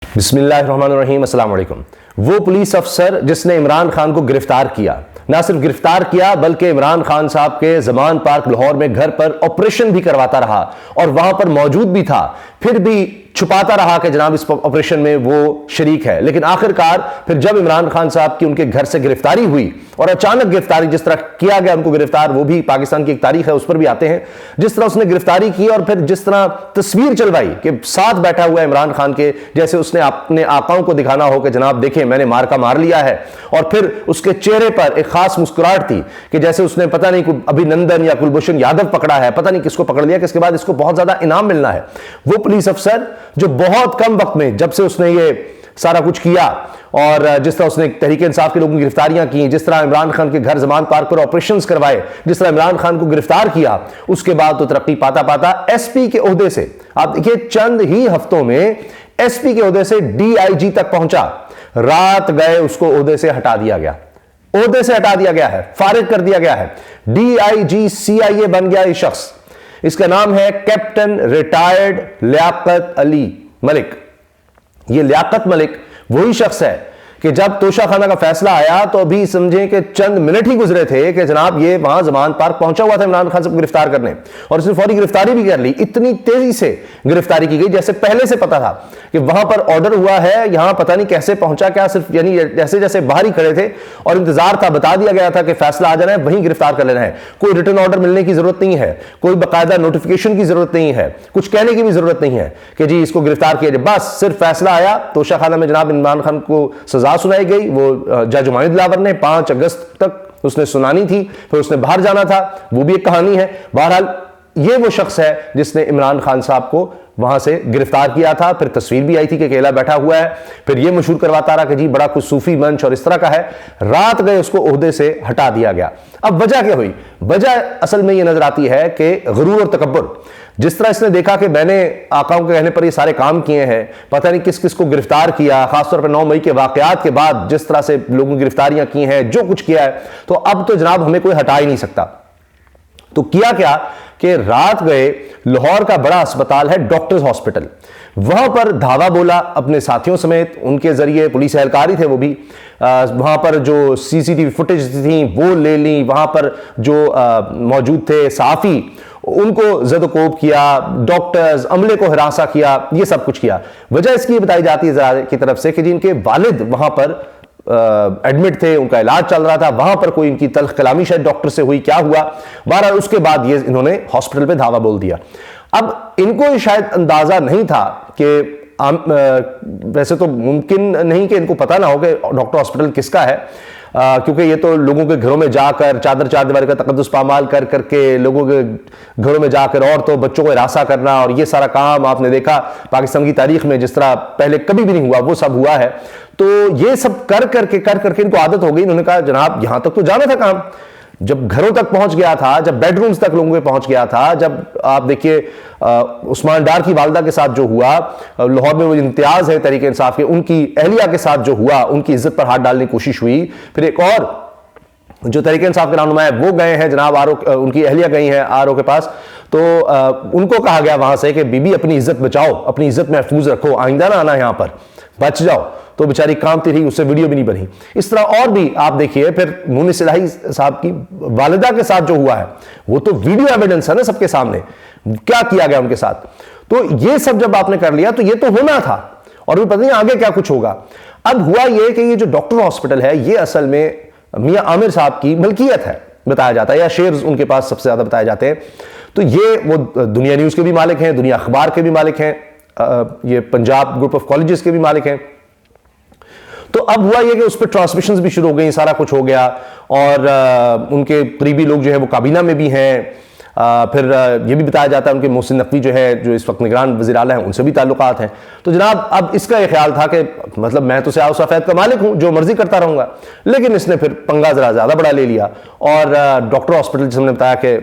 बिस्मिल्लाहिर्रहमानिर्रहीम, अस्सलाम वालेकुम। वो पुलिस अफसर जिसने इमरान खान को गिरफ्तार किया, ना सिर्फ गिरफ्तार किया बल्कि इमरान खान साहब के जमान पार्क लाहौर में घर पर ऑपरेशन भी करवाता रहा और वहां पर मौजूद भी था, फिर भी छुपाता रहा कि जनाब इस ऑपरेशन में वो शरीक है। लेकिन आखिरकार फिर जब इमरान खान साहब की उनके घर से गिरफ्तारी हुई और अचानक गिरफ्तारी जिस तरह किया गया उनको गिरफ्तार, वो भी पाकिस्तान की एक तारीख है, उस पर भी आते हैं, जिस तरह उसने गिरफ्तारी की और फिर जिस तरह तस्वीर चलवाई कि साथ बैठा हुआ है इमरान खान के, जैसे उसने अपने आकाओं को दिखाना हो कि जनाब देखें मैंने मार्का मार लिया है, और फिर उसके चेहरे पर एक खास मुस्कुराहट थी कि जैसे उसने पता नहीं अभिनंदन या कुलभूषण यादव पकड़ा है, पता नहीं किसको पकड़ लिया कि इसके बाद इसको बहुत ज्यादा इनाम मिलना है। वो पुलिस अफसर जो बहुत कम वक्त में, जब से उसने ये सारा कुछ किया और जिस तरह उसने तहरीक इंसाफ के लोगों की गिरफ्तारियां की, जिस तरह इमरान खान के घर जमान पार्क पर ऑपरेशंस करवाए, जिस तरह इमरान खान को गिरफ्तार किया, उसके बाद तो तरक्की पाता पाता एसपी के ओहदे से, आप देखिए चंद ही हफ्तों में एसपी के ओहदे से डीआईजी तक पहुंचा। रात गए उसको ओहदे से हटा दिया गया, ओहदे से हटा दिया गया है, फारिग कर दिया गया है। डीआईजी सीआईए बन गया ये शख्स, इसका नाम है कैप्टन रिटायर्ड लियाकत अली मलिक। ये लियाकत मलिक वही शख्स है कि जब तोशाखाना का फैसला आया तो अभी समझें कि चंद मिनट ही गुजरे थे कि जनाब ये वहां जमान पार्क पहुंचा हुआ था इमरान खान से गिरफ्तार करने, और उसने फौरी गिरफ्तारी भी कर ली। इतनी तेजी से गिरफ्तारी की गई जैसे पहले से पता था कि वहां पर ऑर्डर हुआ है, यहां पता नहीं कैसे पहुंचा, क्या सिर्फ यानी जैसे जैसे बाहर ही खड़े थे और इंतजार था, बता दिया गया था कि फैसला आ जाना है, वहीं गिरफ्तार कर लेना है। कोई रिटर्न ऑर्डर मिलने की जरूरत नहीं है, कोई बाकायदा नोटिफिकेशन की जरूरत नहीं है, कुछ कहने की भी जरूरत नहीं है कि जी इसको गिरफ्तार किया जाए। बस सिर्फ फैसला आया, तोशाखाना में जनाब इमरान खान को सजा सुनाई गई। वो जज हुमायूं दिलावर ने 5 अगस्त तक उसने सुनानी थी, फिर उसने बाहर जाना था, वो भी एक कहानी है। बहरहाल ये वो शख्स है जिसने इमरान खान साहब को वहां से गिरफ्तार किया था। फिर तस्वीर भी आई थी कि अकेला बैठा हुआ है, फिर ये मशहूर करवाता रहा कि जी बड़ा कुछ सूफी मंच और इस तरह का है। रात गए उसको ओहदे से हटा दिया गया। अब वजह क्या हुई? वजह असल में ये नजर आती है कि गुरूर और तकब्बुर, जिस तरह इसने देखा कि मैंने आकाओं के कहने पर ये सारे काम किए हैं, पता नहीं किस किस को गिरफ्तार किया, खासतौर पर 9 मई के वाकयात के बाद जिस तरह से लोगों की गिरफ्तारियां की हैं, जो कुछ किया है, तो अब तो जनाब हमें कोई हटा ही नहीं सकता। तो किया क्या कि रात गए लाहौर का बड़ा अस्पताल है डॉक्टर्स हॉस्पिटल, वहां पर धावा बोला अपने साथियों समेत, उनके जरिए पुलिस एहलकार ही थे वो भी, वहां पर जो सीसीटीवी फुटेज थी वो ले ली, वहां पर जो मौजूद थे सहाफी उनको ज़द-ओ-कोब किया, डॉक्टर्स अमले को हिरासा किया, ये सब कुछ किया। वजह इसकी बताई जाती है ज़रा की तरफ से कि जिनके वालिद वहां पर एडमिट थे, उनका इलाज चल रहा था, वहां पर कोई इनकी तल्ख कलामी शायद डॉक्टर से हुई, क्या हुआ, बहरहाल उसके बाद ये इन्होंने हॉस्पिटल पे धावा बोल दिया। अब इनको शायद अंदाजा नहीं था कि वैसे तो मुमकिन नहीं कि इनको पता ना हो कि डॉक्टर हॉस्पिटल किसका है, क्योंकि ये तो लोगों के घरों में जाकर चादर चारदीवारी का तकद्दुस पामाल कर करके लोगों के घरों में जाकर औरतों बच्चों को हिरासा करना, और ये सारा काम आपने देखा पाकिस्तान की तारीख में जिस तरह पहले कभी भी नहीं हुआ, वो सब हुआ है। तो ये सब कर करके इनको आदत हो गई। इन्होंने कहा जनाब यहां तक तो जाना था काम, जब घरों तक पहुंच गया था, जब बेडरूम्स तक लोगों के पहुंच गया था, जब आप देखिए उस्मान डार की वालदा के साथ जो हुआ लाहौर में, वो इम्तियाज है तहरीक इंसाफ के, उनकी अहलिया के साथ जो हुआ, उनकी इज्जत पर हाथ डालने की कोशिश हुई। फिर एक और जो तहरीक इंसाफ के रहनुमा है वो गए हैं जनाब उनकी अहलिया गई हैं आरओ के पास, तो उनको कहा गया वहां से कि बीबी अपनी इज्जत बचाओ, अपनी इज्जत महफूज रखो, आइंदा ना आना यहां पर, बच जाओ। तो बेचारी कामती रही, उससे वीडियो भी नहीं बनी। इस तरह और भी आप देखिए, फिर मुनिस इलाही साहब की वालिदा के साथ जो हुआ है वो तो वीडियो एविडेंस है ना सबके सामने, क्या किया गया उनके साथ। तो ये सब जब आपने कर लिया तो ये तो होना था, और भी पता नहीं आगे क्या कुछ होगा। अब हुआ ये कि ये जो डॉक्टर हॉस्पिटल है ये असल में मियां आमिर साहब की मलकियत है बताया जाता है, या शेयर्स उनके पास सबसे ज्यादा बताए जाते हैं। तो ये वो दुनिया न्यूज के भी मालिक हैं, दुनिया अखबार के भी मालिक हैं, ये पंजाब ग्रुप ऑफ कॉलेजेस के भी मालिक हैं। तो अब हुआ ये कि उस पर ट्रांसमिशंस भी शुरू हो गई, सारा कुछ हो गया, और उनके करीबी लोग जो है वो काबीना में भी हैं। फिर ये भी बताया जाता है उनके मोहसिन नकवी जो है, जो इस वक्त निगरान वज़ीर आला हैं, उनसे भी ताल्लुकात हैं। तो जनाब अब इसका ये ख्याल था कि मतलब मैं तो सयाह सफ़ेद का मालिक हूँ, जो मर्जी करता रहूँगा, लेकिन इसने फिर पंगा ज़रा ज़्यादा बड़ा ले लिया, और डॉक्टर हॉस्पिटल जिसने हमने बताया कि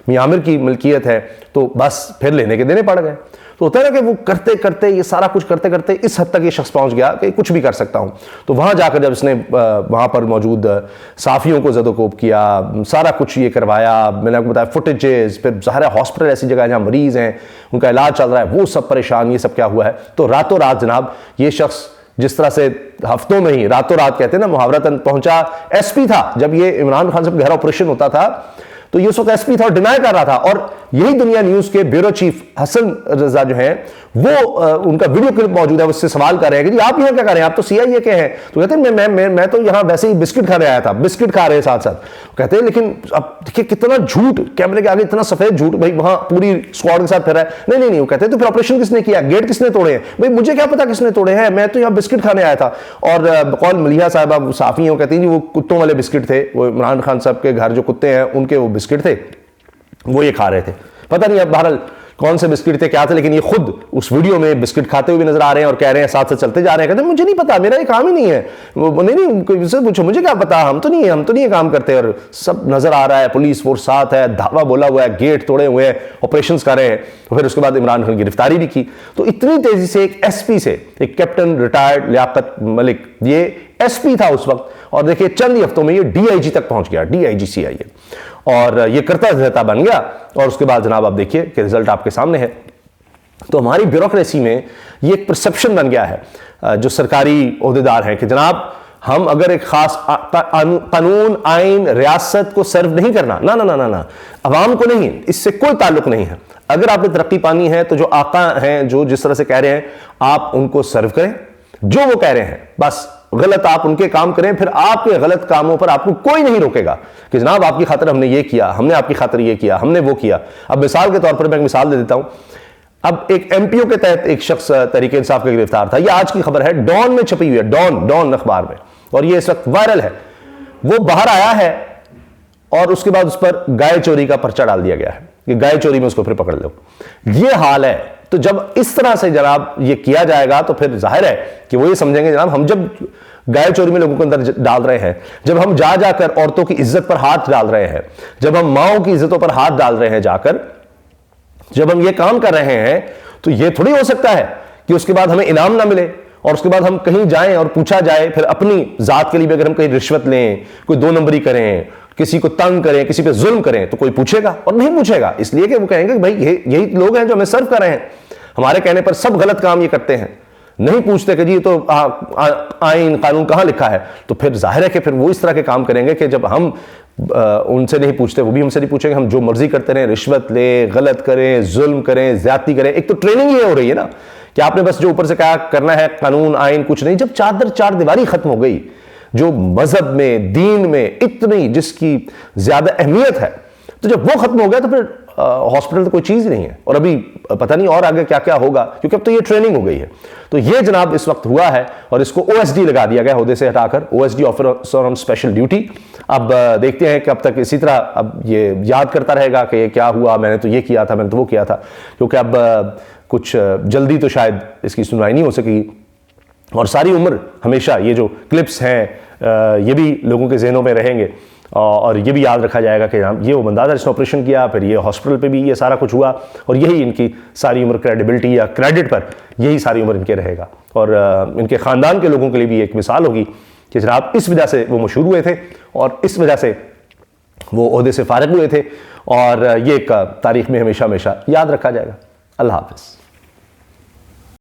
मियां आमिर की मलकियत है, तो बस फिर लेने के देने पड़ गए। तो होता है ना कि वो करते करते ये सारा कुछ करते करते इस हद तक ये शख्स पहुंच गया कि कुछ भी कर सकता हूं। तो वहां जाकर जब इसने वहां पर मौजूद साफियों को ज़दोकोब किया, सारा कुछ ये करवाया, मैंने आपको बताया फुटेजेस, फिर ज़ाहिर है हॉस्पिटल ऐसी जगह जहां मरीज हैं, उनका इलाज चल रहा है, वो सब परेशान, ये सब क्या हुआ है। तो रातों रात जनाब ये शख्स जिस तरह से हफ्तों में ही रातों रात कहते हैं ना मुहावरतन पहुंचा, एसपी था जब ये इमरान खान साहब का घर ऑपरेशन होता था, तो ये उस वक्त एसपी था और डिनाई कर रहा था। और यही दुनिया न्यूज के ब्यूरो चीफ हसन रजा जो हैं वो उनका वीडियो क्लिप मौजूद है, उससे सवाल कर रहे हैं कि जी आप यहाँ क्या कर रहे हैं, आप तो सीआईए के हैं। तो कहते हैं मैं तो यहाँ वैसे ही बिस्किट खाने आया था, बिस्किट खा रहे हैं साथ साथ। कहते हैं लेकिन अब देखिए कितना झूठ, कैमरे के आगे इतना सफेद झूठ, भाई वहां पूरी स्क्वाड के साथ फिर है। नहीं वो कहते हैं तो फिर ऑपरेशन किसने किया, गेट किसने तोड़े हैं, भाई मुझे क्या पता किसने तोड़े हैं, मैं तो यहाँ बिस्किट खाने आया था। और बकौल मलिहा साहब साफी हैं, कहती हैं वो कुत्तों वाले बिस्किट थे, वो इमरान खान साहब के घर जो कुत्ते हैं उनके वो बिस्किट थे, वो ये खा रहे थे। पता नहीं अब बहरहाल कौन से बिस्किट थे क्या थे, लेकिन ये खुद उस वीडियो में बिस्किट खाते हुए नजर आ रहे हैं और कह रहे हैं साथ साथ चलते जा रहे हैं। कहते हैं मुझे नहीं पता, मेरा ये काम ही नहीं है। वो नहीं से पूछो मुझे क्या पता, हम तो नहीं ये काम करते। और सब नजर आ रहा है, पुलिस फोर्स साथ है, धावा बोला हुआ है, गेट तोड़े हुए हैं, ऑपरेशन कर रहे हैं। फिर उसके बाद इमरान खान की गिरफ्तारी भी की। तो इतनी तेजी से एक एसपी से, एक कैप्टन रिटायर्ड लियाकत मलिक, ये एसपी था उस वक्त, और देखिए चंद ही हफ्तों में ये डीआईजी तक पहुंच गया, डीआईजी सीआईए, और ये करता रहता बन गया। और उसके बाद जनाब आप देखिए कि रिजल्ट आपके सामने है। तो हमारी ब्यूरोक्रेसी में ये एक परसेप्शन बन गया है जो सरकारी ओहदेदार हैं कि जनाब हम अगर एक खास कानून आइन रियासत को सर्व नहीं करना, ना अवाम को नहीं, इससे कोई ताल्लुक नहीं है। अगर आपने तरक्की पानी है तो जो आका हैं, जो जिस तरह से कह रहे हैं, आप उनको सर्व करें, जो वो कह रहे हैं, बस गलत आप उनके काम करें, फिर आपके गलत कामों पर आपको कोई नहीं रोकेगा कि जनाब आपकी खातिर हमने ये किया, हमने आपकी खातिर ये किया, हमने वो किया। अब मिसाल के तौर पर मैं एक मिसाल दे देता हूं। अब एक एमपीओ के तहत एक शख्स तहरीक इंसाफ का गिरफ्तार था, यह आज की खबर है, डॉन में छपी हुई है, डॉन अखबार में, और ये इस वक्त वायरल है। वो बाहर आया है और उसके बाद उस पर गाय चोरी का पर्चा डाल दिया गया है कि गाय चोरी में उसको फिर पकड़ लो। ये हाल है। तो जब इस तरह से जनाब ये किया जाएगा तो फिर जाहिर है कि वो ये समझेंगे जनाब हम जब गाय चोरी में लोगों के अंदर डाल रहे हैं, जब हम जा जाकर औरतों की इज्जत पर हाथ डाल रहे हैं, जब हम माओं की इज्जतों पर हाथ डाल रहे हैं जाकर, जब हम ये काम कर रहे हैं, तो ये थोड़ी हो सकता है कि उसके बाद हमें इनाम ना मिले और उसके बाद हम कहीं जाएं और पूछा जाए, फिर अपनी जात के लिए भी अगर हम कहीं रिश्वत लें, कोई दो नंबरी करें, किसी को तंग करें, किसी पे जुल्म करें, तो कोई पूछेगा और नहीं पूछेगा, इसलिए कि वो कहेंगे कि भाई यही लोग हैं जो हमें सर्व कर रहे हैं, हमारे कहने पर सब गलत काम ये करते हैं, नहीं पूछते कि जी तो आइन कानून कहां लिखा है। तो फिर जाहिर है कि फिर वो इस तरह के काम करेंगे कि जब हम उनसे नहीं पूछते, वो भी हमसे नहीं पूछेंगे, हम जो मर्जी करते रहें, रिश्वत ले, गलत करें, जुल्म करें, ज्यादती करें। एक तो ट्रेनिंग ये हो रही है ना कि आपने बस जो ऊपर से क्या करना है, कानून आइन कुछ नहीं। जब चार दीवारी खत्म हो गई, जो मजहब में, दीन में इतनी जिसकी ज्यादा अहमियत है, तो जब वो खत्म हो गया तो फिर हॉस्पिटल तो कोई चीज ही नहीं है। और अभी पता नहीं और आगे क्या क्या होगा, क्योंकि अब तो ये ट्रेनिंग हो गई है। तो ये जनाब इस वक्त हुआ है और इसको ओएसडी लगा दिया गया, ओहदे से हटाकर OSD officer on special duty. अब देखते हैं कि अब तक इसी तरह अब ये याद करता रहेगा कि ये क्या हुआ, मैंने तो ये किया था, मैंने तो वो किया था, क्योंकि अब कुछ जल्दी तो शायद इसकी सुनवाई नहीं हो सकेगी। और सारी उम्र हमेशा ये जो क्लिप्स हैं ये भी लोगों के जहनों में रहेंगे और ये भी याद रखा जाएगा कि ये वो बंदा था जिसने ऑपरेशन किया, फिर ये हॉस्पिटल पे भी ये सारा कुछ हुआ, और यही इनकी सारी उम्र क्रेडिबिलिटी या क्रेडिट पर यही सारी उम्र इनके रहेगा। और इनके ख़ानदान के लोगों के लिए भी एक मिसाल होगी कि जनाब इस वजह से वो मशहूर हुए थे और इस वजह से वो ओहदे से फारिग हुए थे, और ये एक तारीख में हमेशा हमेशा याद रखा जाएगा। अल्लाह हाफ़िज़।